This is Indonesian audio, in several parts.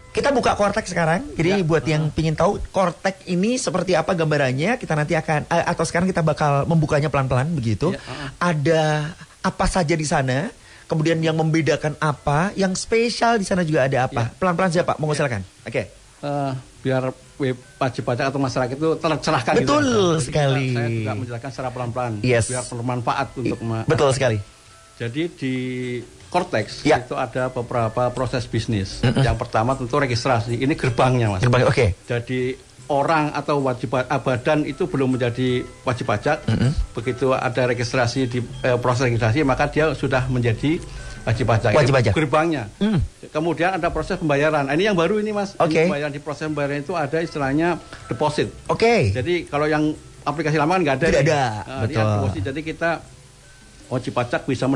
Kita buka Kortek sekarang. Jadi buat yang pingin tahu Kortek ini seperti apa gambarannya, kita nanti akan atau sekarang kita bakal membukanya pelan-pelan begitu. Ada apa saja di sana? Kemudian yang membedakan apa? Yang spesial di sana juga ada apa? Pelan-pelan saja Pak, monggo silakan. Oke. Biar wajib pajak atau masyarakat itu tercerahkan. Betul gitu. sekali. Saya juga menjelaskan secara pelan-pelan. Yes. Biar bermanfaat untuk betul sekali. Jadi di Kortex itu ada beberapa proses bisnis. Yang pertama tentu registrasi. Ini gerbangnya, Mas. Gerbang, oke. Jadi orang atau wajib badan itu belum menjadi wajib pajak. Begitu ada registrasi di proses registrasi, maka dia sudah menjadi wajib pajak. Wajib pajak. Gerbangnya. Kemudian ada proses pembayaran. Ini yang baru ini, Mas. Oke. Pembayaran di proses pembayaran itu ada istilahnya deposit. Oke. Jadi kalau yang aplikasi lama kan nggak ada. Tidak ada. Betul. Deposit. Jadi kita wajib pajak bisa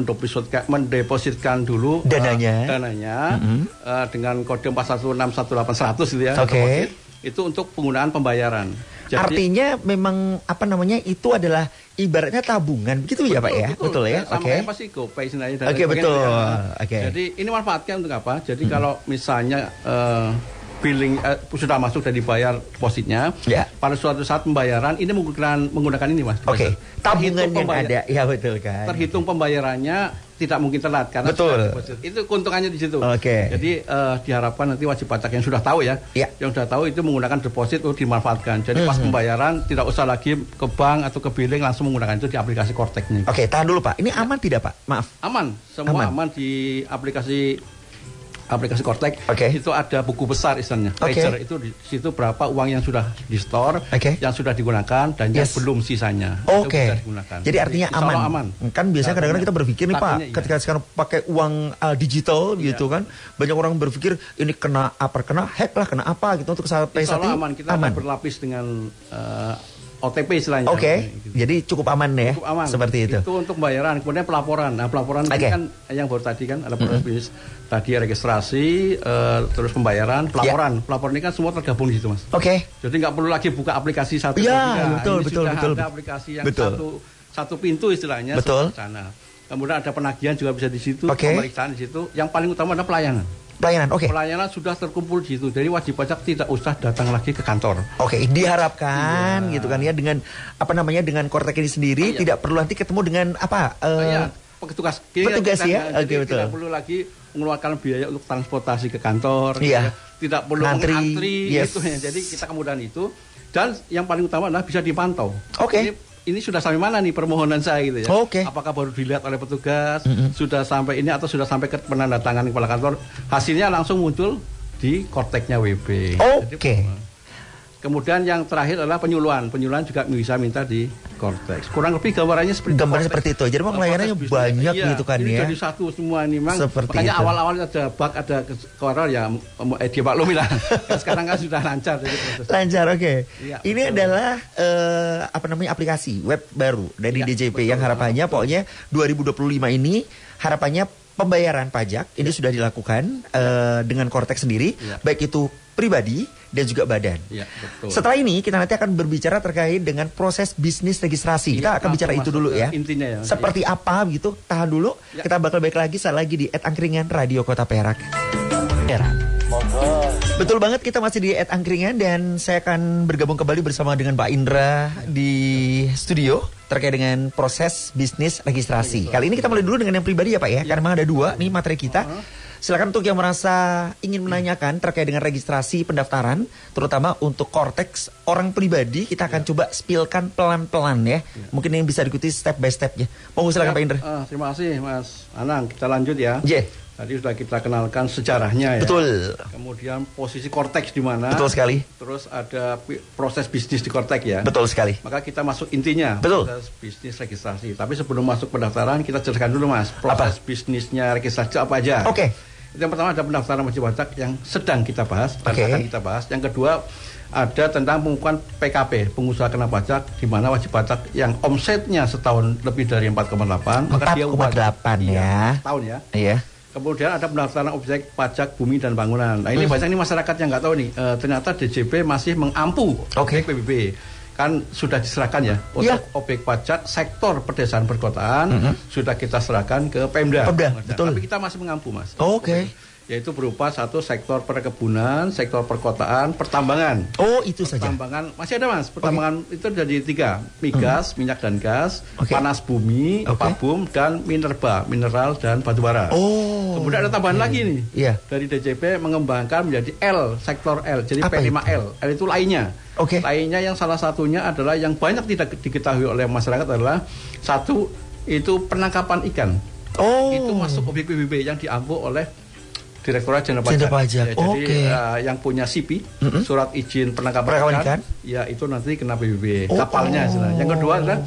mendepositkan dulu dananya dengan kode 4161800 gitu ya. Oke. Itu untuk penggunaan pembayaran. Jadi, artinya memang apa namanya itu adalah ibaratnya tabungan begitu ya Pak ya? Betul ya? Sama pasti GoPay sebenarnya. Oke, betul. Oke. Jadi ini manfaatnya untuk apa? Jadi kalau misalnya billing sudah masuk dan dibayar depositnya, pada suatu saat pembayaran ini menggunakan ini, Mas. Oke. Tabungan yang ada, ya betul kan. Terhitung pembayarannya tidak mungkin telat karena itu keuntungannya di situ. Oke. Jadi diharapkan nanti wajib pajak yang sudah tahu yang sudah tahu itu menggunakan deposit untuk dimanfaatkan. Jadi pas pembayaran tidak usah lagi ke bank atau ke billing, langsung menggunakan itu di aplikasi Kortek nih. Oke, tahan dulu Pak. Ini aman tidak Pak? Maaf. Aman, semua aman di aplikasi Kortek. Itu ada buku besar istilahnya. Ledger itu di situ berapa uang yang sudah di store, yang sudah digunakan dan yang belum sisanya. Oke. Jadi artinya aman. Kan biasanya kadang-kadang kita berpikir nih Pak, ketika sekarang pakai uang digital gitu kan, banyak orang berpikir ini kena hack lah, kena apa gitu untuk sampai saat ini. Aman. Kita akan berlapis dengan OTP istilahnya. Gitu. Jadi cukup aman ya. Cukup aman. Seperti itu. Itu untuk pembayaran. Kemudian pelaporan. Nah, pelaporan ini kan yang baru tadi kan ada proses bisnis. Tadi registrasi, terus pembayaran, pelaporan. Pelaporan ini kan semua tergabung di situ, Mas. Jadi nggak perlu lagi buka aplikasi satu. Betul. Ada aplikasi yang satu pintu istilahnya. Betul. Sana. Kemudian ada penagihan juga bisa di situ, pemeriksaan di situ. Yang paling utama adalah pelayanan. Pelayanan sudah terkumpul di situ. Jadi wajib pajak tidak usah datang lagi ke kantor. Diharapkan gitu kan ya dengan apa namanya dengan Kortek ini sendiri tidak perlu nanti ketemu dengan apa petugas ya. Betul. Tidak perlu lagi mengeluarkan biaya untuk transportasi ke kantor. Tidak perlu mengantri gitu ya. Jadi kita kemudahan itu dan yang paling utama adalah bisa dipantau. Ini sudah sampai mana nih permohonan saya gitu ya. Apakah baru dilihat oleh petugas, sudah sampai ini atau sudah sampai ke penandatangan kepala kantor, hasilnya langsung muncul di Korteknya WB. Kemudian yang terakhir adalah penyuluhan. Penyuluhan juga bisa minta di Kortek. Kurang lebih gambarannya seperti itu. Jadi memang layanannya banyak gitu kan ini ya. Jadi satu semua ini memang. Seperti makanya awal-awal ada bug, ada kekoran ya dia maklumi lah. Sekarang kan sudah lancar. Lancar, ini adalah apa namanya aplikasi web baru dari DJP yang harapannya pokoknya 2025 ini harapannya pembayaran pajak ini sudah dilakukan dengan Kortek sendiri, baik itu pribadi dan juga badan. Setelah ini kita nanti akan berbicara terkait dengan proses bisnis registrasi. Kita akan bicara itu dulu ya. Intinya seperti apa gitu. Tahan dulu. Kita bakal balik lagi saat lagi di @angkringan Radio Kota Perak. Betul banget, kita masih di @angkringan dan saya akan bergabung kembali bersama dengan Pak Indra di studio terkait dengan proses bisnis registrasi. Kali ini kita mulai dulu dengan yang pribadi ya Pak ya, karena memang ada dua nih materi kita. Silakan untuk yang merasa ingin menanyakan terkait dengan registrasi pendaftaran, terutama untuk Kortek orang pribadi, kita akan coba spillkan pelan-pelan ya. Mungkin yang bisa diikuti step by stepnya. Mau silakan Pak Indra. Terima kasih Mas Anang. Kita lanjut ya. Tadi sudah kita kenalkan sejarahnya ya. Betul. Kemudian posisi Kortek di mana? Betul sekali. Terus ada proses bisnis di Kortek ya. Betul sekali. Maka kita masuk intinya. Proses bisnis registrasi. Tapi sebelum masuk pendaftaran kita jelaskan dulu Mas. Proses bisnisnya registrasi apa aja? Yang pertama ada pendaftaran wajib pajak yang sedang kita bahas, akan kita bahas. Yang kedua ada tentang pengukuran PKP, pengusaha kena pajak, di mana wajib pajak yang omsetnya setahun lebih dari 4,8, maka dia 4,8 ya. Setahun ya. Iya. Kemudian ada pendaftaran objek pajak bumi dan bangunan. Nah ini banyak nih masyarakat yang nggak tahu nih, ternyata DJP masih mengampu objek PBB. Kan sudah diserahkan ya untuk objek pajak sektor pedesaan perkotaan sudah kita serahkan ke Pemda. Betul. Tapi kita masih mengampu Mas. Yaitu berupa satu sektor perkebunan, sektor perkotaan, pertambangan. Oh, itu saja. Pertambangan masih ada Mas. Pertambangan itu jadi 3, migas, minyak dan gas, panas bumi, pabum, dan minerba, mineral dan batubara. Oh. Kemudian ada tambahan lagi nih. Dari DJP mengembangkan menjadi L, sektor L. Jadi P5L. L itu lainnya. Lainnya yang salah satunya adalah yang banyak tidak diketahui oleh masyarakat adalah satu itu penangkapan ikan. Itu masuk objek PBB yang diampu oleh Direktorat Jenderal Pajak. Ya, jadi yang punya CP, surat izin penangkapan ikan, ya itu nanti kena PBB. Kapalnya istilahnya. Yang kedua adalah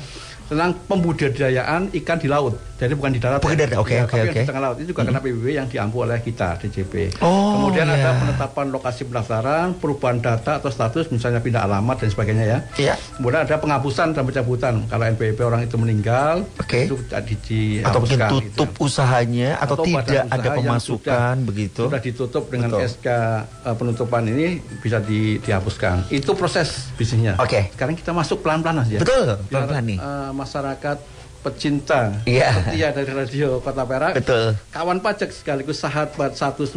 tentang pembudidayaan ikan di laut. Jadi bukan di darat. Tapi di tengah laut itu juga kena PBB yang diampu oleh kita DJP. Kemudian ada penetapan lokasi pendaftaran, perubahan data atau status, misalnya pindah alamat dan sebagainya ya. Kemudian ada penghapusan dan pencabutan kalau NPWP orang itu meninggal, itu atau mungkin tutup usahanya atau tidak ada pemasukan begitu. Sudah ditutup dengan SK penutupan ini bisa dihapuskan. Itu proses bisnisnya. Sekarang kita masuk pelan-pelan aja. Betul, pelan-pelan nih. Masyarakat pecinta setia dari Radio Kota Perak, kawan pajak sekaligus sahabat 190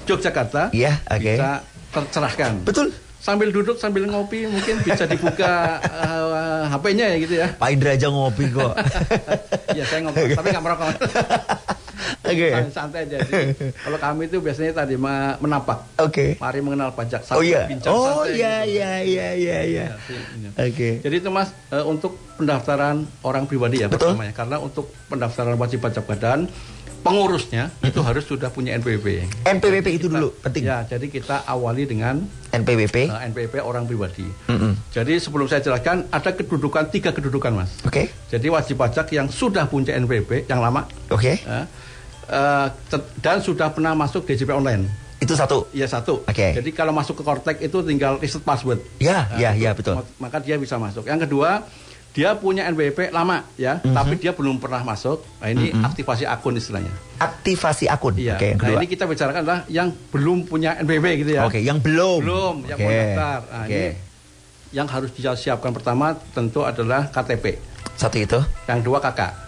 Yogyakarta, bisa tercerahkan. Betul. Sambil duduk sambil ngopi mungkin bisa dibuka HP-nya ya gitu ya. Pak Indra aja ngopi kok. Ya saya ngopi tapi nggak merokok. Santai aja. Kalau kami itu biasanya tadi menapak. Mari mengenal pajak. Bincang santai. Iya. Jadi itu Mas untuk pendaftaran orang pribadi ya pertamanya. Karena untuk pendaftaran wajib pajak badan pengurusnya itu harus sudah punya NPWP. NPWP itu dulu penting. Ya, jadi kita awali dengan NPWP. NPWP orang pribadi. Jadi sebelum saya jelaskan ada kedudukan 3 kedudukan Mas. Jadi wajib pajak yang sudah punya NPWP yang lama. Dan sudah pernah masuk DJP online. Itu satu. Iya satu. Jadi kalau masuk ke Kortek itu tinggal reset password. Ya betul. Maka dia bisa masuk. Yang kedua, dia punya NPWP lama ya, tapi dia belum pernah masuk. Nah ini aktivasi akun istilahnya. Aktivasi akun. Iya. Nah ini kita bicarakan adalah yang belum punya NPWP gitu ya. Yang belum. Yang mau daftar. Nah ini yang harus disiapkan pertama tentu adalah KTP. Satu itu. Yang dua KK.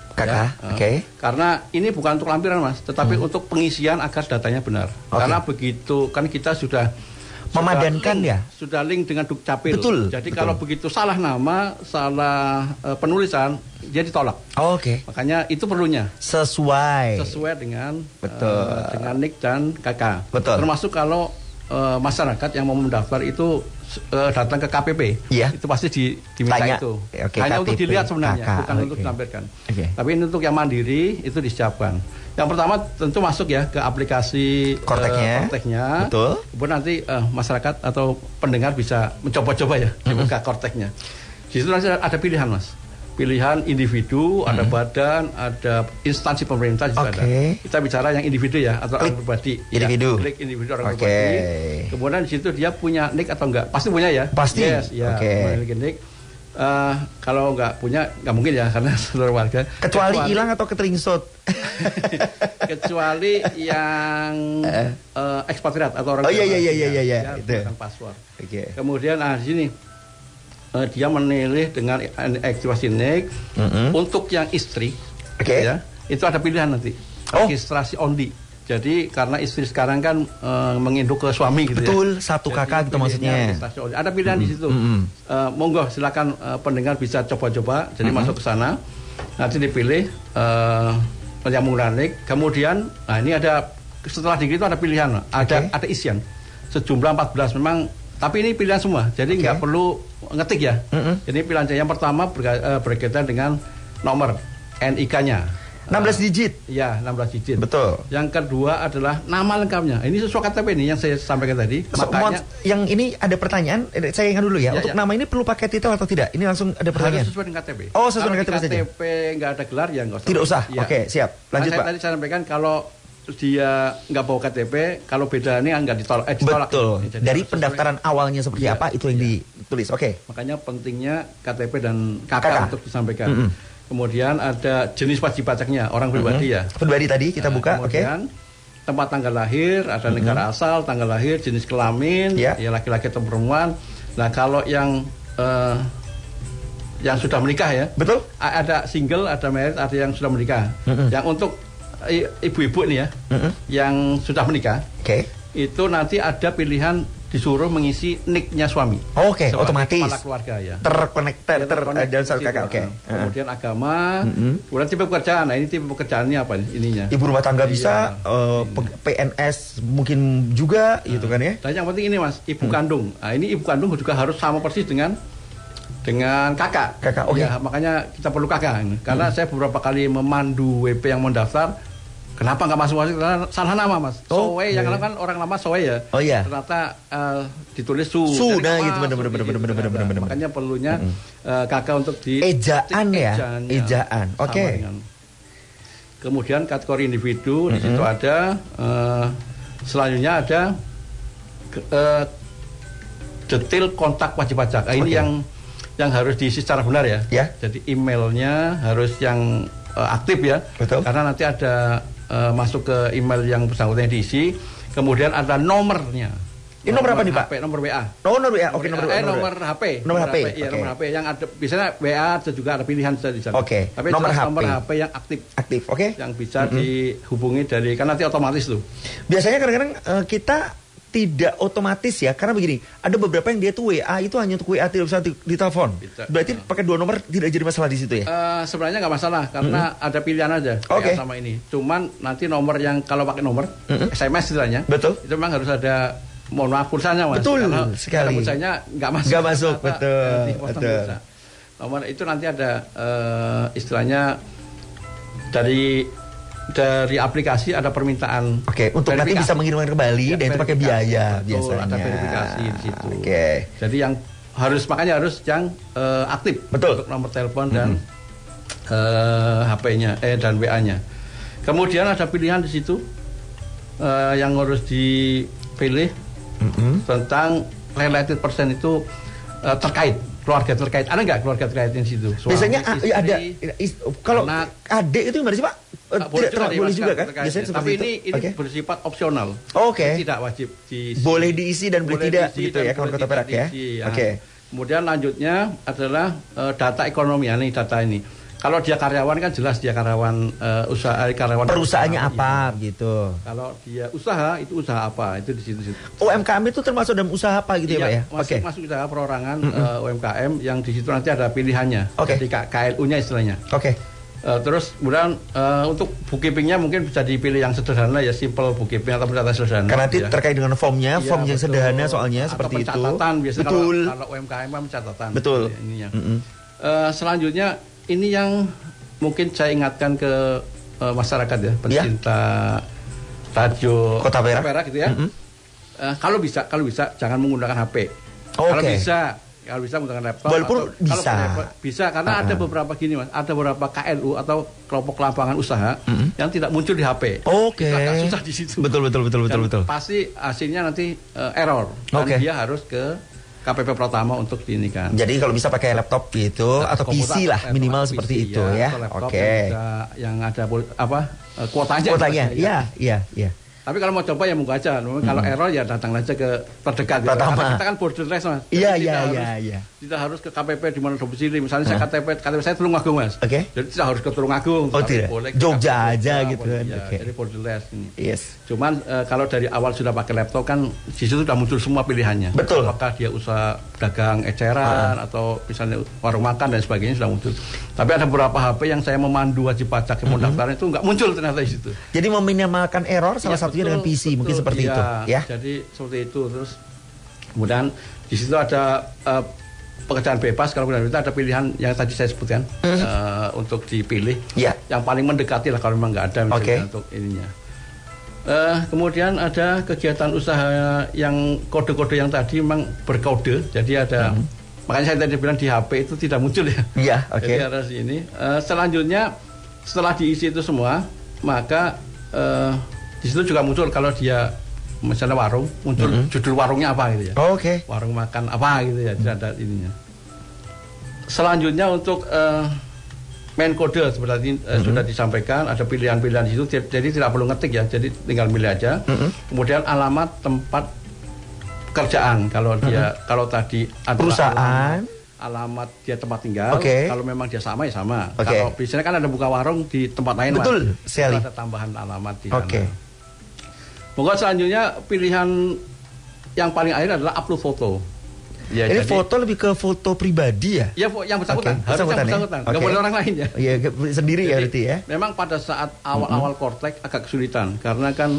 Karena ini bukan untuk lampiran Mas, tetapi untuk pengisian agar datanya benar. Karena begitu kan kita sudah memadankan sudah link dengan Dukcapil. Jadi kalau begitu salah nama, salah penulisan, dia ditolak. Makanya itu perlunya sesuai dengan dengan NIK dan KK. Termasuk kalau masyarakat yang mau mendaftar itu datang ke KPP, itu pasti diminta itu. Hanya untuk dilihat sebenarnya, bukan untuk ditampilkan. Tapi ini untuk yang mandiri itu disiapkan. Yang pertama tentu masuk ya ke aplikasi Korteknya. Kemudian nanti masyarakat atau pendengar bisa mencoba-coba ya dibuka Korteknya. Di situ nanti ada pilihan Mas. Pilihan individu, ada badan, ada instansi pemerintah juga ada. Kita bicara yang individu ya atau orang pribadi. Klik individu orang pribadi. Kemudian di situ dia punya NIK atau enggak? Pasti punya ya. Pasti. Memiliki NIK. Kalau nggak punya nggak mungkin ya karena seluruh warga. Kecuali hilang atau keteringsut. Kecuali yang ekspatriat atau orang. Iya. Itu password. Kemudian di sini. Dia menilai dengan aktivasi NIK. Untuk yang istri ya, itu ada pilihan nanti registrasi only. Jadi karena istri sekarang kan menginduk ke suami gitu. Betul, satu kakak gitu maksudnya. Ada pilihan di situ. Monggo silakan pendengar bisa coba-coba. Jadi masuk ke sana, nanti dipilih yang menggunakan NIK. Kemudian, ini ada setelah itu ada pilihan, ada isian sejumlah 14 memang. Tapi ini pilihan semua, jadi nggak perlu ngetik ya. Jadi pilihan yang pertama berkaitan dengan nomor NIK-nya. 16 digit. Ya, 16 digit. Betul. Yang kedua adalah nama lengkapnya. Ini sesuai KTP ini yang saya sampaikan tadi. Makanya yang ini ada pertanyaan, saya ingat dulu ya. Untuk nama ini perlu pakai titel atau tidak? Ini langsung ada pertanyaan. Harus sesuai dengan KTP. Sesuai dengan KTP saja. KTP nggak ada gelar ya nggak usah. Tidak usah. Siap. Lanjut Pak. Tadi saya sampaikan kalau dia nggak bawa KTP, kalau beda ini nggak ditolak. Betul. Jadi dari pendaftaran awalnya seperti apa itu yang ditulis. Makanya pentingnya KTP dan KK untuk disampaikan. Kemudian ada jenis wajib pajaknya orang pribadi ya. Pribadi tadi kita buka. Kemudian tempat tanggal lahir, ada negara asal, tanggal lahir, jenis kelamin, ya laki-laki atau perempuan. Nah kalau yang sudah menikah ya, betul. Ada single, ada married, ada yang sudah menikah. Yang untuk ibu-ibu nih ya, yang sudah menikah, itu nanti ada pilihan disuruh mengisi nick-nya suami. Oke, otomatis. Kepala keluarga ya. Terkonektor dan kakak. Oke. Kemudian agama, kemudian tipe pekerjaan. Nah, ini tipe pekerjaannya apa ininya? Ibu rumah tangga bisa, PNS mungkin juga, gitu kan ya. Dan yang penting ini Mas, ibu kandung. Nah, ini ibu kandung juga harus sama persis dengan kakak. Kakak, oke. Ya, makanya kita perlu kakak. Karena saya beberapa kali memandu WP yang mendaftar. Kenapa nggak masuk? Karena salah nama Mas. Soe yang kan orang lama Soe ya. Oh iya. Ternyata ditulis Su. Nah gitu benar. Makanya perlunya kakak untuk di ejaan ya. Ejaan. Oke. Kemudian kategori individu di situ ada. Selanjutnya ada detail kontak wajib pajak. Ini yang harus diisi secara benar ya. Jadi emailnya harus yang aktif ya. Betul. Karena nanti ada masuk ke email yang bersangkutan diisi, kemudian ada nomornya. Ini nomor apa nih Pak? Nomor WA. Nomor WA. Oke, nomor HP. Nomor HP. Iya, nomor HP yang ada biasanya WA juga ada pilihan di sana. Oke. Tapi nomor HP yang aktif. Aktif, oke. Yang bisa dihubungi dari kan nanti otomatis tuh. Biasanya kadang-kadang kita tidak otomatis ya, karena begini, ada beberapa yang dia tuh WA itu hanya untuk WA, tidak bisa ditelepon. Berarti pakai dua nomor tidak jadi masalah di situ ya? Sebenarnya nggak masalah karena ada pilihan aja sama ini. Cuman nanti nomor yang kalau pakai nomor SMS istilahnya, betul. Itu memang harus ada, mohon maaf pulsanya Mas. Betul sekali. Pulsanya nggak masuk. Nggak masuk, betul. Nomor itu nanti ada istilahnya dari aplikasi ada permintaan. Oke, untuk nanti bisa mengirimkan kembali dan itu pakai biaya biasanya. Ada verifikasi di situ. Oke. Jadi yang makanya harus yang aktif. Betul. Untuk nomor telepon dan HP-nya dan WA-nya. Kemudian ada pilihan di situ yang harus dipilih tentang related person itu terkait. Keluarga terkait, ada nggak keluarga terkait di situ? Biasanya ada. Kalau adik itu gimana sih Pak? Boleh juga kan? Biasanya tapi ini bersifat opsional. Oke. Tidak wajib diisi. Boleh diisi dan boleh tidak gitu ya kalau kota Perak ya. Oke. Kemudian lanjutnya adalah data ekonomi. Ini data ini. Kalau dia karyawan kan jelas dia karyawan karyawan perusahaannya apa gitu. Kalau dia usaha itu usaha apa itu di situ. UMKM itu termasuk dalam usaha apa gitu ya Pak ya? Masuk usaha perorangan UMKM yang di situ nanti ada pilihannya. Jadi KLU-nya istilahnya. Terus kemudian untuk bookkeeping-nya mungkin bisa dipilih yang sederhana ya, simple bookkeeping atau pencatatan sederhana. Karena nanti terkait dengan formnya, form yang sederhana soalnya atau seperti itu. Pencatatan biasanya kalau UMKM pencatatan. Betul. Ininya. Selanjutnya ini yang mungkin saya ingatkan ke masyarakat ya, pencinta radio Kota Perak gitu ya. Kalau bisa jangan menggunakan HP. Kalau bisa menggunakan laptop. Walaupun bisa karena ada beberapa gini Mas, ada beberapa KLU atau kelompok lapangan usaha yang tidak muncul di HP. Itu agak susah di situ. Betul. Pasti hasilnya nanti error. Dan dia harus ke KPP Pratama untuk ini kan. Jadi kalau bisa pakai laptop gitu atau PC lah minimal seperti itu ya. Yang ada kuotanya. Iya. Tapi kalau mau coba ya monggo aja. Kalau error ya datang aja ke terdekat. Pertama. Kita kan borderless Mas. Iya. Tidak harus ke KPP di mana domisili. Misalnya saya KTP saya Tulungagung Mas. Jadi tidak harus ke Tulungagung. Tidak. Jogja aja gitu kan. Jadi borderless ini. Yes. Cuman kalau dari awal sudah pakai laptop kan di situ sudah muncul semua pilihannya. Betul. Apakah dia usaha dagang eceran atau misalnya warung makan dan sebagainya sudah muncul. Tapi ada beberapa HP yang saya memandu wajib pajak yang pendaftaran itu nggak muncul ternyata di situ. Jadi meminimalkan error salah satunya dengan PC mungkin seperti itu ya. Jadi seperti itu. Terus kemudian di situ ada pekerjaan bebas. Kalau kita ada pilihan yang tadi saya sebutkan untuk dipilih. Yang paling mendekati lah kalau memang nggak ada misalnya untuk ininya. Kemudian ada kegiatan usaha yang kode-kode yang tadi memang berkode. Jadi ada makanya saya tadi bilang di HP itu tidak muncul ya. Jadi ada sini. Selanjutnya setelah diisi itu semua, maka di situ juga muncul kalau dia misalnya warung, muncul judul warungnya apa gitu ya. Warung makan apa gitu ya, tidak ada ininya. Selanjutnya untuk main kode seperti sudah disampaikan, ada pilihan-pilihan di situ, jadi tidak perlu ngetik ya, jadi tinggal milih aja. Kemudian alamat tempat pekerjaan kalau dia kalau tadi ada perusahaan alamat dia tempat tinggal. Kalau memang dia sama ya sama. Kalau biasanya kan ada buka warung di tempat lain. Betul sekali. Ada tambahan alamat di sana. Pokoknya selanjutnya pilihan yang paling akhir adalah upload foto. Ya, ini jadi, foto lebih ke foto pribadi ya? Ya, yang bersangkutan. Harus yang bersangkutan. Nggak boleh orang lain ya. Iya, sendiri jadi, ya berarti ya. Memang pada saat awal-awal Kortek agak kesulitan karena kan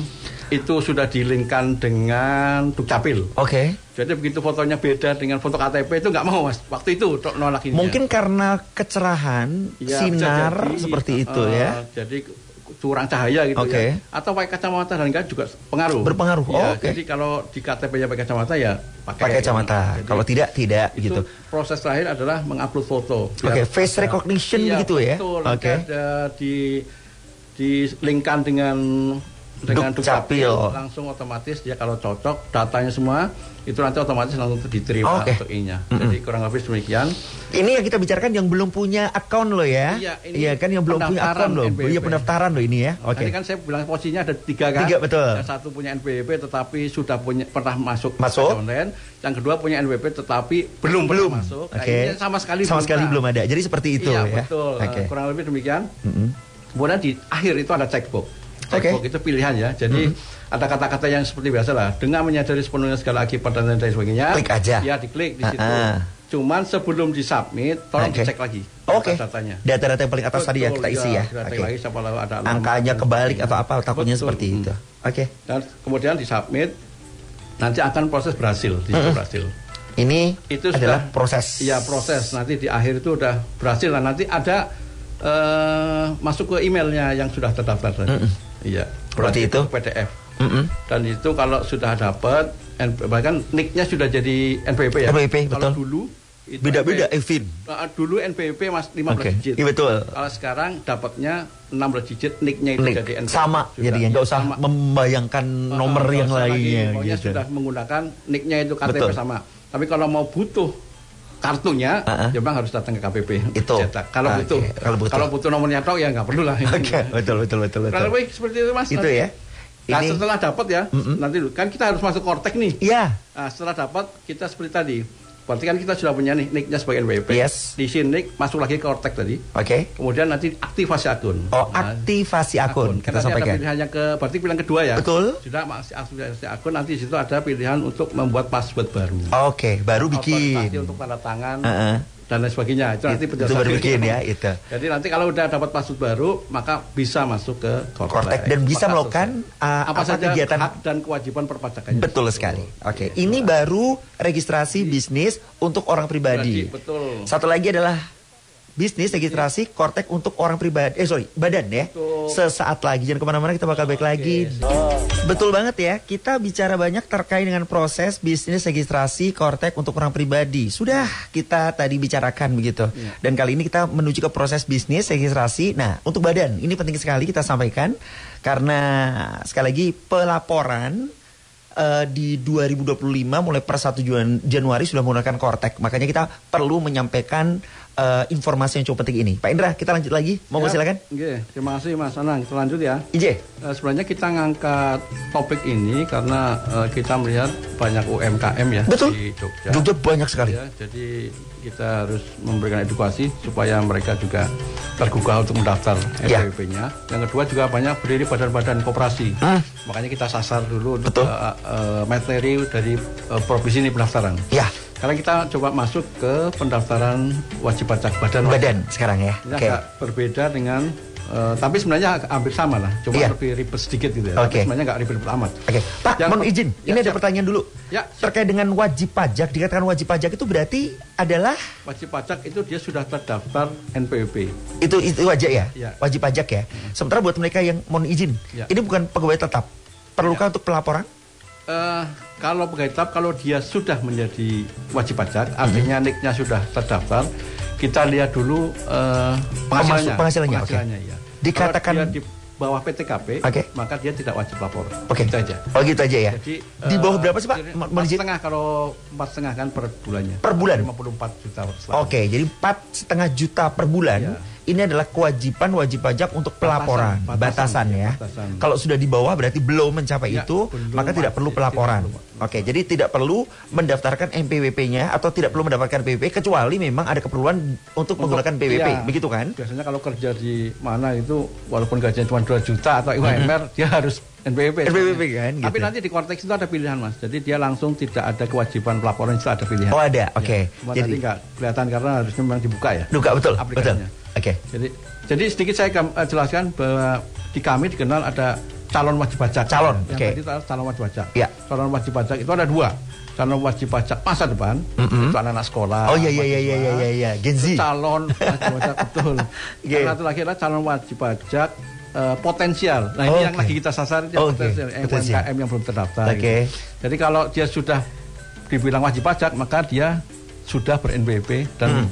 itu sudah dilingkan dengan Dukcapil. Jadi begitu fotonya beda dengan foto KTP itu nggak mau Mas. Waktu itu nolak ini. Mungkin karena kecerahan sinar seperti itu ya. Jadi curang cahaya gitu ya. Atau pakai kacamata dan kan juga berpengaruh. Jadi kalau di KTP-nya pakai kacamata ya pakai kacamata. Kalau tidak gitu. Proses terakhir adalah mengupload foto. Face recognition begitu ya. Betul. Ada dilingkan dengan Dukcapil langsung otomatis dia kalau cocok datanya semua itu nanti otomatis langsung diterima untuk I-nya. Jadi kurang lebih demikian. Ini yang kita bicarakan yang belum punya akun loh ya. Iya kan yang belum punya akun loh. Iya pendaftaran loh ini ya. Tadi kan saya bilang posisinya ada 3 kan. 3 betul. Yang satu punya NPWP tetapi sudah pernah masuk online. Yang kedua punya NPWP tetapi belum masuk. Ini sama sekali belum ada. Jadi seperti itu ya. Iya betul. Kurang lebih demikian. Kemudian di akhir itu ada checkbox. Checkbox itu pilihan ya. Jadi ada kata-kata yang seperti biasa lah. Dengan menyadari sepenuhnya segala akibat dan lain sebagainya. Klik aja. Ya diklik di situ. Cuman sebelum disubmit, tolong dicek lagi datanya. Data-data yang paling atas tadi ya kita isi ya. Lagi, siapa ada angkanya kebalik atau apa takutnya seperti itu. Dan kemudian disubmit, nanti akan proses berhasil. Berhasil. Ini itu adalah proses. Ya proses. Nanti di akhir itu udah berhasil. Nah, nanti ada masuk ke emailnya yang sudah terdaftar tadi. Iya, berarti itu PDF. Dan itu kalau sudah dapat, bahkan nicknya sudah jadi NPWP ya. NPWP, kalau betul. Dulu beda-beda Evin. Dulu NPWP Mas 15 digit. Iya betul. Kalau sekarang dapatnya 16 digit, nicknya itu jadi NPWP. Sama, jadi nggak usah membayangkan nomor yang lainnya. Pokoknya sudah menggunakan nicknya itu KTP sama. Tapi kalau mau butuh kartunya, ya memang harus datang ke KPP. Itu. Kalau butuh nomornya tok ya nggak perlu lah. Betul. Kalau seperti itu Mas. Itu ya. Nah, setelah dapat ya, nanti kan kita harus masuk Kortek nih. Iya. Nah, setelah dapat kita seperti tadi. Berarti kan kita sudah punya nih nicknya sebagai NPWP. Yes. Di sini masuk lagi ke Kortek tadi. Kemudian nanti aktivasi akun. Aktivasi akun. Kita sampaikan. Ada pilihannya berarti pilihan kedua ya. Betul. Sudah aktivasi akun, nanti di situ ada pilihan untuk membuat password baru. Baru bikin. Untuk tanda tangan. Dan lain sebagainya. Itu nanti penjelasan baru bikin ya itu. Jadi nanti kalau udah dapat password baru, maka bisa masuk ke Kortek dan bisa melakukan apa saja kegiatan hak dan kewajiban perpajakannya. Betul sekali. Ini baru registrasi bisnis untuk orang pribadi. Betul. Satu lagi adalah bisnis registrasi Kortek untuk orang pribadi. Badan ya. Sesaat lagi, jangan kemana-mana, kita bakal balik lagi. Betul banget ya, kita bicara banyak terkait dengan proses bisnis registrasi Kortek untuk orang pribadi. Sudah kita tadi bicarakan begitu. Dan kali ini kita menuju ke proses bisnis registrasi. Nah, untuk badan ini penting sekali kita sampaikan karena sekali lagi pelaporan di 2025 mulai per 1 Januari sudah menggunakan Kortek. Makanya kita perlu menyampaikan informasi yang cukup penting ini. Pak Indra, kita lanjut lagi. Mau silakan. Terima kasih Mas Anang. Kita lanjut ya. Sebenarnya kita ngangkat topik ini karena kita melihat banyak UMKM ya. Betul. Di Jogja. Jogja banyak sekali. Jadi kita harus memberikan edukasi supaya mereka juga tergugah untuk mendaftar NPWP-nya. Yang kedua juga banyak berdiri badan-badan koperasi. Makanya kita sasar dulu untuk materi dari provinsi ini pendaftaran. Sekarang kita coba masuk ke pendaftaran wajib pajak badan sekarang ya. Ini agak berbeda dengan tapi sebenarnya hampir sama lah, cuma lebih ribet sedikit gitu ya. Tapi sebenarnya nggak ribet amat. Pak, mohon izin, ini ada pertanyaan dulu. Terkait dengan wajib pajak, dikatakan wajib pajak itu berarti adalah wajib pajak itu dia sudah terdaftar NPWP. Itu aja ya? Wajib pajak ya. Sementara buat mereka yang mohon izin, ini bukan pegawai tetap. Perlukah untuk pelaporan? Kalau pegawai tetap, kalau dia sudah menjadi wajib pajak, artinya nicknya sudah terdaftar, kita lihat dulu penghasilannya. Ya. Dikatakan kalau dia di bawah PTKP, maka dia tidak wajib lapor. Gitu aja. Gitu aja ya. Jadi di bawah berapa sih Pak? 4,5 kalau 4,5 kan per bulannya. Per bulan? 54 juta. Jadi 4,5 juta per bulan. ini adalah kewajiban wajib pajak untuk pelaporan, batasan ya. Kalau sudah di bawah berarti belum mencapai itu, maka tidak perlu pelaporan. Oke, jadi tidak perlu mendaftarkan NPWP-nya atau tidak perlu mendapatkan PWP kecuali memang ada keperluan untuk menggunakan PWP, begitu kan? Biasanya kalau kerja di mana itu walaupun gajinya cuma 2 juta atau UMR, dia harus NPWP kan? Tapi nanti di Kortex itu ada pilihan, Mas. Jadi dia langsung tidak ada kewajiban pelaporan, itu ada pilihan. Oh, ada. Oke. Jadi nggak kelihatan karena harusnya memang dibuka ya. Buka, betul. Aplikasinya. Oke. Jadi sedikit saya jelaskan bahwa di kami dikenal ada calon wajib pajak. Yang tadi calon wajib pajak. Ya. Calon wajib pajak itu ada 2. Calon wajib pajak masa depan, itu anak-anak sekolah. Oh iya. Gen Z. Calon wajib pajak betul. Yang satu lagi adalah calon wajib pajak potensial. Nah, ini yang lagi kita sasar, potensial. UMKM yang belum terdaftar. Gitu. Jadi kalau dia sudah dibilang wajib pajak, maka dia sudah ber-NPWP dan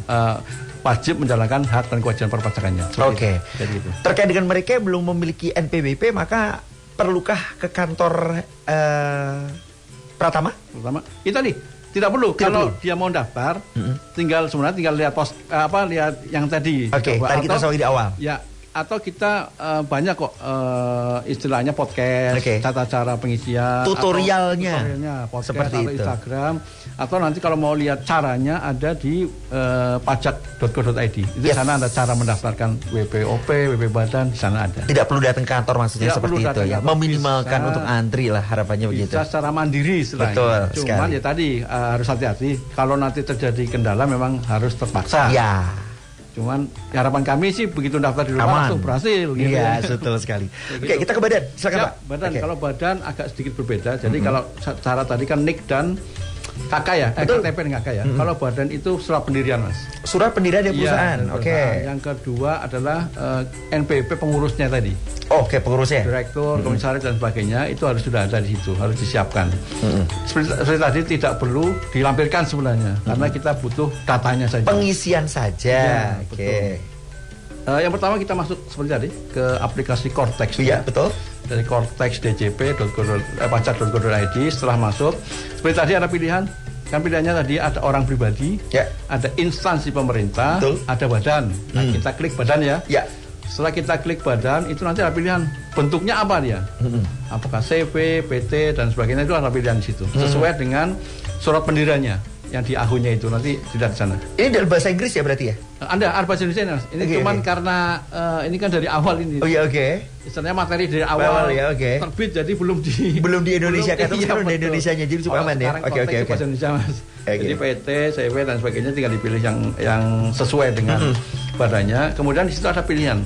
wajib menjalankan hak dan kewajiban perpajakannya. Jadi itu. Terkait dengan mereka yang belum memiliki NPWP, maka perlukah ke kantor Pratama? Itu tadi tidak perlu. Kalau dia mau daftar, tinggal lihat lihat yang tadi. Tadi kita sawi di awal. Ya. Atau kita banyak kok istilahnya podcast, tata cara pengisian, tutorialnya podcast seperti atau itu. Instagram, atau nanti kalau mau lihat caranya ada di pajak.go.id. Itu di sana ada cara mendaftarkan WPOP, WP Badan, di sana ada. Tidak perlu datang ke kantor maksudnya seperti itu ya. Meminimalkan untuk antri lah harapannya begitu. Bisa secara mandiri istilahnya. Betul. Cuman ya tadi harus hati-hati. Kalau nanti terjadi kendala memang harus terpaksa. Ya. Cuman harapan kami sih begitu daftar di rumah langsung berhasil. Gitu. Iya, betul sekali. Oke, kita ke badan. Silakan Pak. Badan. Kalau badan agak sedikit berbeda. Jadi kalau cara tadi kan NIK dan KK ya, KTP dan KK ya. Kalau badan itu surat pendirian, Mas. Surat pendirian dari perusahaan. Yang kedua adalah NPWP pengurusnya tadi. Pengurusnya. Direktur, komisaris dan sebagainya itu harus sudah ada di situ, harus disiapkan. Seperti tadi tidak perlu dilampirkan sebenarnya, karena kita butuh datanya saja. Pengisian saja. Betul. Yang pertama kita masuk seperti tadi ke aplikasi Kortex. Iya, betul. Dari Kortex pajak.go.id. Setelah masuk, seperti tadi ada pilihan. Kan pilihannya tadi ada orang pribadi, ada instansi pemerintah, ada badan. Nah, kita klik badan ya. Setelah kita klik badan, itu nanti ada pilihan bentuknya apa dia. Apakah CV, PT dan sebagainya, itu ada pilihan di situ. Sesuai dengan surat pendiriannya yang di AHU-nya itu nanti tidak di sana. Ini dalam bahasa Inggris ya berarti ya? Ada bahasa Indonesia. Ini cuman karena ini kan dari awal ini. Istilahnya materi dari awal terbit, jadi belum di Indonesia kan? Belum di Indonesianya, jadi cukup aman ya. Oke. Bahasa Indonesia, Mas. Jadi PT, CV dan sebagainya tinggal dipilih yang sesuai dengan badannya. Kemudian di situ ada pilihan.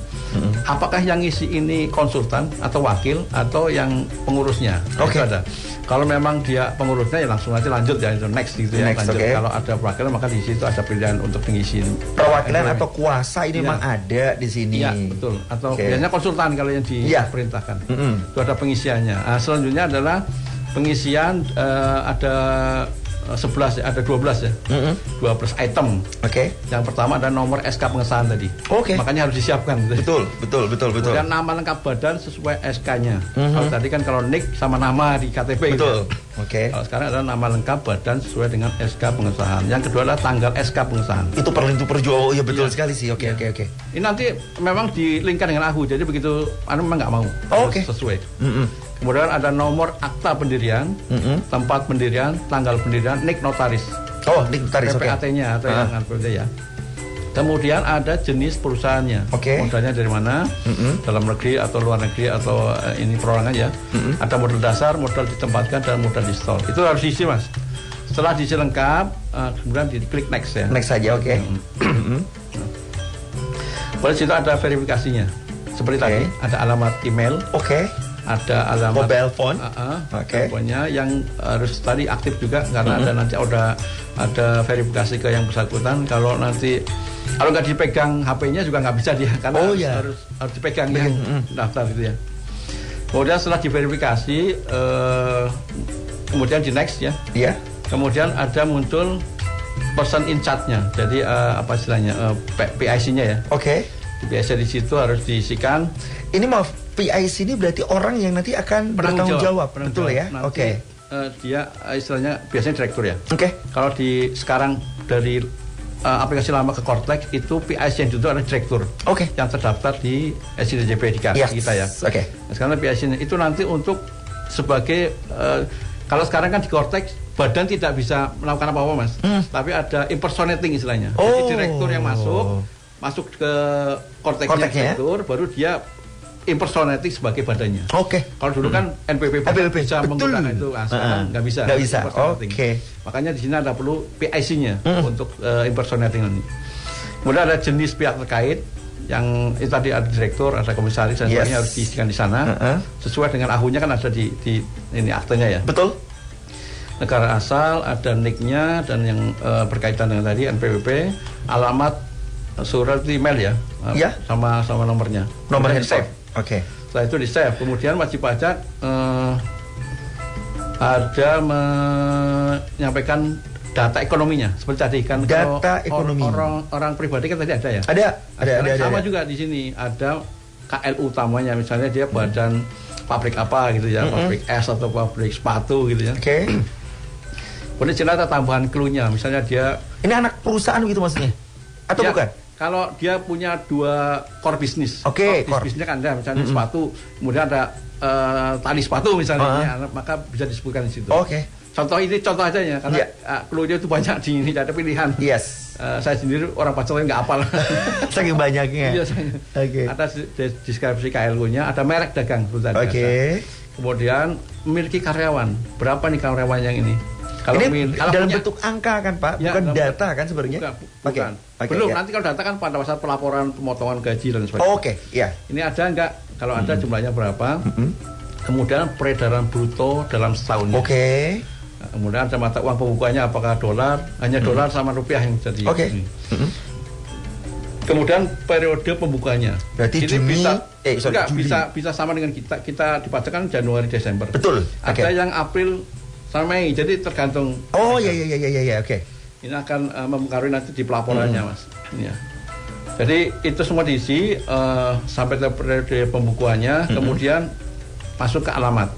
Apakah yang ngisi ini konsultan atau wakil atau yang pengurusnya? Itu ada. Kalau memang dia pengurusnya ya langsung aja lanjut ya, itu next gitu ya. Kalau ada perwakilan maka di situ ada pilihan untuk mengisi perwakilan atau kuasa ini memang ada di sini. Iya, betul. Atau biasanya konsultan kalau yang diperintahkan. Itu ada pengisiannya. Selanjutnya adalah pengisian ada 11 ya, ada 12 ya. 12 item. Yang pertama ada nomor SK pengesahan tadi. Makanya harus disiapkan. Betul. Kemudian nama lengkap badan sesuai SK-nya. Kalau tadi kan kalau NIK sama nama di KTP. Betul. Kalau sekarang adalah nama lengkap badan sesuai dengan SK pengesahan. Yang kedua adalah tanggal SK pengesahan. Itu perjuangan. Ya betul sekali sih. Oke. Ini nanti memang dilingkar dengan AHU. Jadi begitu memang nggak mau. Sesuai. Kemudian ada nomor akta pendirian, tempat pendirian, tanggal pendirian, NIK notaris. NIK notaris. PPAT-nya atau yang ya. Kemudian ada jenis perusahaannya. Modalnya dari mana? Dalam negeri atau luar negeri atau ini perorangan ya. Ada modal dasar, modal ditempatkan dan modal di store. Itu harus diisi, Mas. Setelah diisi lengkap, kemudian diklik next ya. Next saja, Pada situ ada verifikasinya. Seperti tadi, ada alamat email. Ada alamat mobile phone, teleponnya yang harus tadi aktif juga karena ada nanti ada verifikasi ke yang bersangkutan. Kalau nggak dipegang HP-nya juga nggak bisa dia karena harus dipegang yang daftar gitu ya. Kemudian setelah diverifikasi, kemudian di next ya. Kemudian ada muncul person in charge-nya. Jadi apa istilahnya PIC-nya ya. PIC di situ harus diisikan. Ini PIC ini berarti orang yang nanti akan bertanggung jawab. Betul ya? Dia istilahnya biasanya direktur ya. Kalau sekarang dari aplikasi lama ke Cortex itu PIC yang itu adalah direktur. Yang terdaftar di SIDJP kita ya. Sekarang PIC itu nanti untuk sebagai kalau sekarang kan di Cortex badan tidak bisa melakukan apa-apa Mas. Tapi ada impersonating istilahnya. Jadi direktur yang masuk ke Cortex-nya direktur, baru dia impersonating sebagai badannya. Kalau dulu kan NPWP bisa menggunakan itu, sekarang nggak bisa. Makanya di sini ada perlu PIC-nya untuk impersonating ini. Kemudian ada jenis pihak terkait yang itu tadi ada direktur, ada komisaris dan sebagainya harus diisikan di sana. Sesuai dengan ahunya kan ada di ini aktenya ya. Betul. Negara asal, ada NIK-nya dan yang berkaitan dengan tadi NPWP, alamat, surat email ya. Sama nomornya. Nomornya di save. Setelah itu di save, kemudian wajib pajak ada menyampaikan data ekonominya seperti tadi kan. Data ekonomi orang pribadi kan tadi ada ya. Ada sama juga di sini ada KLU utamanya, misalnya dia badan pabrik apa gitu ya, pabrik es atau pabrik sepatu gitu ya. Kemudian jelas ada tambahan clue-nya, misalnya dia ini anak perusahaan gitu maksudnya atau bukan? Kalau dia punya 2 core bisnis, core bisnisnya kan ada, misalnya sepatu, kemudian ada tali sepatu misalnya, maka bisa disebutkan di situ. Contoh aja ya, karena clue-nya itu banyak di ini, ada pilihan. Saya sendiri orang pacarnya nggak hafal. Saking banyaknya. Ada deskripsi KLU-nya, ada merek dagang. Kemudian memiliki karyawan. Berapa nih karyawan yang ini? Kalau dalam bentuk angka kan Pak, bukan data kan sebenarnya? Bukan. Belum, nanti kalau data kan pada saat pelaporan pemotongan gaji dan sebagainya. Ini ada enggak? Kalau ada jumlahnya berapa? Kemudian peredaran bruto dalam setahun. Kemudian ada mata uang pembukuannya apakah dolar, hanya dolar sama rupiah yang jadi. Kemudian periode pembukaannya. Berarti ini Juni, bisa sama dengan kita dibaca kan Januari Desember. Betul. Ada yang April sama Mei, jadi tergantung. Ini akan mempengaruhi nanti di pelaporannya Mas. Jadi itu semua diisi sampai ke periode pembukuannya, kemudian masuk ke alamat.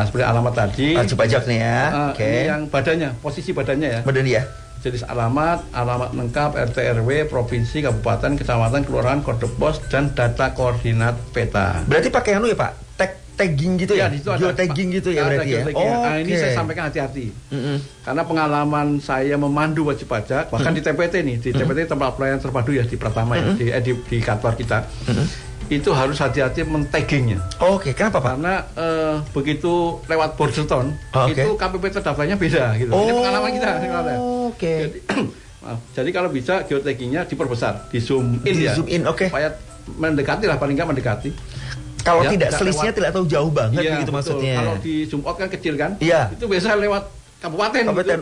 Seperti alamat tadi. Wajib pajak nih ya. Ini yang badannya, posisi badannya ya. Badannya ya. Jadi alamat lengkap, RT RW, provinsi, kabupaten, kecamatan, kelurahan, kode pos dan data koordinat peta. Berarti pakai anu ya Pak? Tagging gitu ya? Geotagging gitu ya berarti ya? Ini saya sampaikan hati-hati. Karena pengalaman saya memandu wajib pajak, bahkan di TPT nih, di TPT tempat pelayanan terpadu ya, di Pratama ya, di kantor kita, itu harus hati-hati men-taggingnya. Kenapa Pak? Karena begitu lewat border town, itu KPP terdaftarnya beda gitu. Ini pengalaman kita. Jadi kalau bisa geotaggingnya diperbesar, di zoom in ya. Supaya mendekati lah, paling nggak mendekati. Kalau tidak selisihnya tidak tahu jauh banget gitu maksudnya. Kalau di zoom out kan kecil kan? Itu biasa lewat kabupaten. Gitu.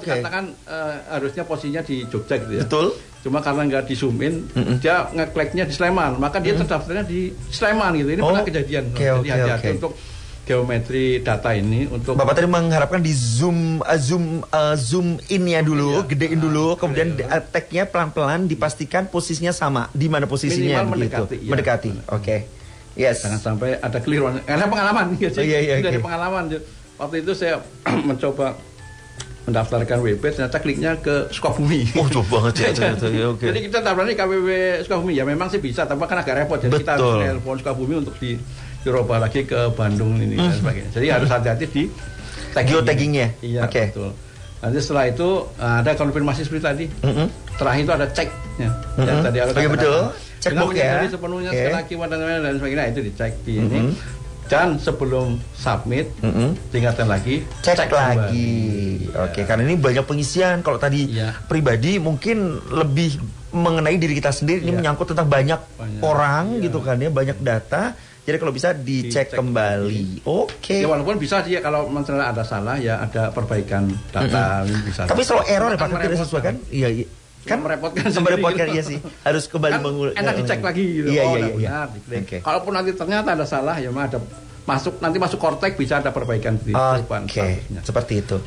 Katakan harusnya posisinya di Jogja gitu ya. Betul. Cuma karena nggak di zoom in, dia ngekliknya di Sleman, maka dia terdaftarnya di Sleman gitu. Ini pernah kejadian. Jadi hati-hati untuk geometri data ini untuk. Bapak tadi mengharapkan di zoom in-nya dulu, gedein dulu, kemudian tag-nya pelan-pelan dipastikan posisinya sama, di mana posisinya mendekati. Mendekati. Jangan sampai ada keliruan. Karena pengalaman dari pengalaman. Waktu itu saya mencoba mendaftarkan WP, ternyata kliknya ke Sukabumi. Coba banget ya. Jadi kita daftarnya KPP Sukabumi ya, memang sih bisa, tapi kan agak repot. Jadi kita harus telepon Sukabumi untuk dirubah lagi ke Bandung ini dan sebagainya. Jadi harus hati-hati di geotaggingnya. Betul. Nanti setelah itu ada konfirmasi seperti tadi. Setelah itu ada ceknya. Tadi ada betul. Cekbook ya. Sepenuhnya sekali lagi dan sebagainya itu dicek di ini. Dan sebelum submit, tingkatkan lagi, cek lagi. Karena ini banyak pengisian. Kalau tadi pribadi mungkin lebih mengenai diri kita sendiri. Ini menyangkut tentang banyak orang gitu kan ya, banyak data. Jadi kalau bisa dicek kembali. Ya walaupun bisa sih ya, kalau misalnya ada salah ya ada perbaikan data bisa. Tapi selalu error ya Pak, tidak sesuai kan? Iya. Kan merepotkan iya sih, harus kembali mengulang. Enak dicek lagi gitu. Benar. Kalaupun nanti ternyata ada salah ya ada masuk Cortex bisa ada perbaikan di depan. Seperti itu.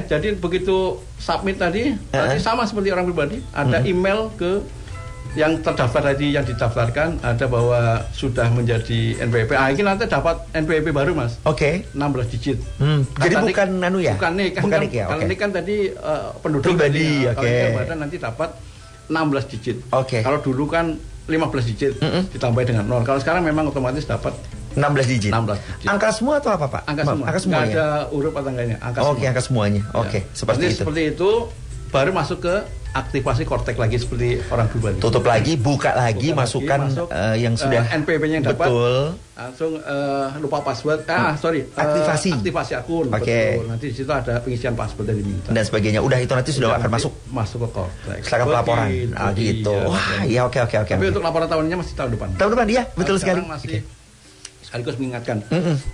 Jadi begitu submit tadi sama seperti orang pribadi, ada email ke yang terdaftar tadi, yang didaftarkan ada bahwa sudah menjadi NPWP. Ini nanti dapat NPWP baru, Mas. 16 digit. Jadi bukan anu ya? Bukan nih, kalau ini kan tadi penduduk pribadi. Kalau badan nanti dapat 16 digit. Kalau dulu kan 15 digit ditambah dengan 0. Kalau sekarang memang otomatis dapat 16 digit. Angka semua atau apa, Pak? Angka semua. Nggak ada huruf atau enggaknya. Angka semuanya. Seperti itu baru masuk ke aktivasi Kortek lagi seperti orang pribadi. Tutup lagi, buka lagi, masukkan yang sudah NPWP-nya yang dapat. Betul. Langsung lupa password. Aktivasi akun. Betul. Nanti di situ ada pengisian password yang diminta. Dan sebagainya. Udah itu nanti sudah akan masuk ke Kortek. Setelah pelaporan. Gitu. Wah, iya oke. Tapi untuk laporan tahunnya masih tahun depan. Tahun depan dia, betul sekali. Masih sekaligus mengingatkan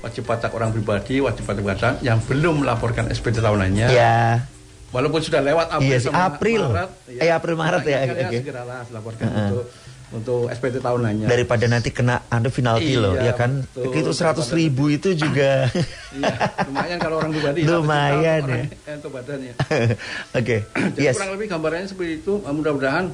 wajib pajak orang pribadi, wajib pajak badan yang belum melaporkan SPT tahunannya. Ya. Walaupun sudah lewat April Maret ya. Segeralah laporkan untuk SPT tahunannya. Daripada nanti kena penalti loh, ya kan? Itu 100.000 itu juga. Lumayan kalau orang pribadi. Lumayan ya. Untuk badannya. Jadi kurang lebih gambarannya seperti itu. Mudah-mudahan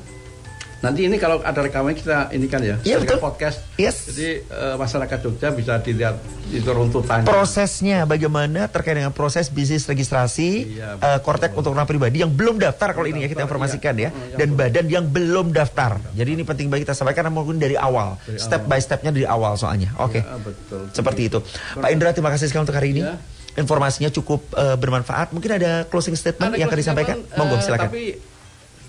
nanti ini kalau ada rekaman kita ini kan ya, betul. Podcast. Yes. Jadi masyarakat Jogja bisa dilihat itu runtutannya. Prosesnya bagaimana terkait dengan proses bisnis registrasi Kortek untuk orang pribadi yang belum daftar kalau ini ya kita informasikan ya, dan badan yang belum daftar. Jadi ini penting bagi kita sampaikan mungkin dari awal, step by stepnya dari awal soalnya. Betul. Seperti itu. Pak Indra, terima kasih sekali untuk hari ini. Informasinya cukup bermanfaat. Mungkin ada closing statement yang akan disampaikan. Monggo silakan.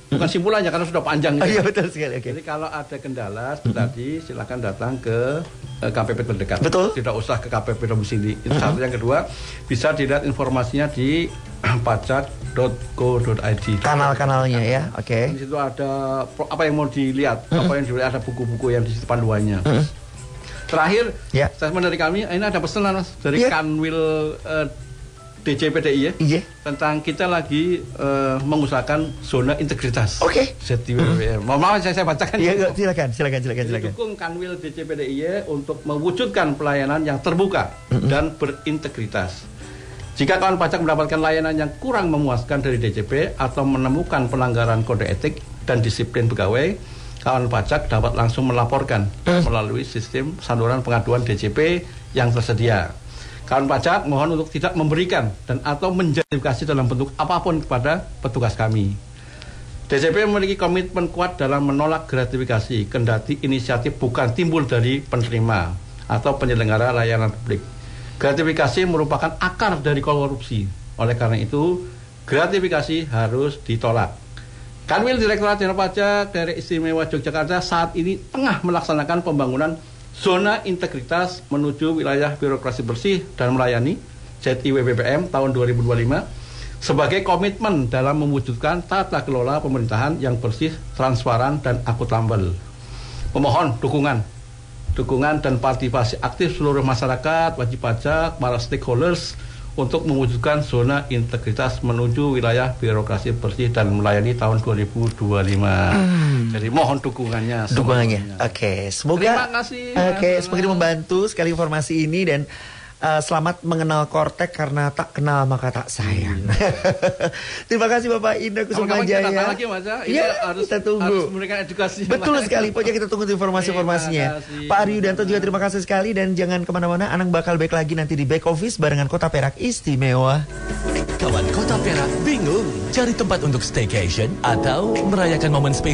Bukan simpulannya karena sudah panjang. Iya betul sekali. Jadi kalau ada kendala tadi silakan datang ke KPP terdekat. Betul. Tidak usah ke KPP domisili. Itu satu. Yang kedua, bisa dilihat informasinya di pajak.go.id. Kanal-kanalnya ya. Di situ ada apa yang mau dilihat, apa yang dilihat, ada buku-buku yang di situ panduannya. Terakhir, statement dari kami, ini ada pesanan Mas dari Kanwil DJPDI ya, tentang kita lagi mengusahakan zona integritas. ZTWWM. Mohon saya bacakan. Silakan. Dukung Kanwil DJPDI untuk mewujudkan pelayanan yang terbuka dan berintegritas. Jika kawan pajak mendapatkan layanan yang kurang memuaskan dari DJP atau menemukan pelanggaran kode etik dan disiplin pegawai, kawan pajak dapat langsung melaporkan melalui sistem saluran pengaduan DJP yang tersedia. Kawan pajak mohon untuk tidak memberikan dan atau menjustifikasi dalam bentuk apapun kepada petugas kami. DJP memiliki komitmen kuat dalam menolak gratifikasi, kendati inisiatif bukan timbul dari penerima atau penyelenggara layanan publik. Gratifikasi merupakan akar dari korupsi. Oleh karena itu, gratifikasi harus ditolak. Kanwil Direktorat Jenderal Pajak Daerah Istimewa Yogyakarta saat ini tengah melaksanakan pembangunan zona integritas menuju wilayah birokrasi bersih dan melayani ZIWBPM tahun 2025 sebagai komitmen dalam mewujudkan tata kelola pemerintahan yang bersih, transparan, dan akuntabel. Memohon dukungan dan partisipasi aktif seluruh masyarakat, wajib pajak, para stakeholders untuk mewujudkan zona integritas menuju wilayah birokrasi bersih dan melayani tahun 2025. Jadi mohon dukungannya. Semoga semakin membantu sekali informasi ini dan selamat mengenal Kortek karena tak kenal maka tak sayang. Terima kasih Bapak Indra Kusuma Jaya. Kita tunggu. Harus memberikan edukasi. Betul sekali. Pokoknya kita tunggu informasi-informasinya. Pak Aryudanto juga terima kasih sekali dan jangan kemana-mana. Anang bakal back lagi nanti di back office barengan Kota Perak Istimewa. Kawan Kota Perak bingung cari tempat untuk staycation atau merayakan momen spesial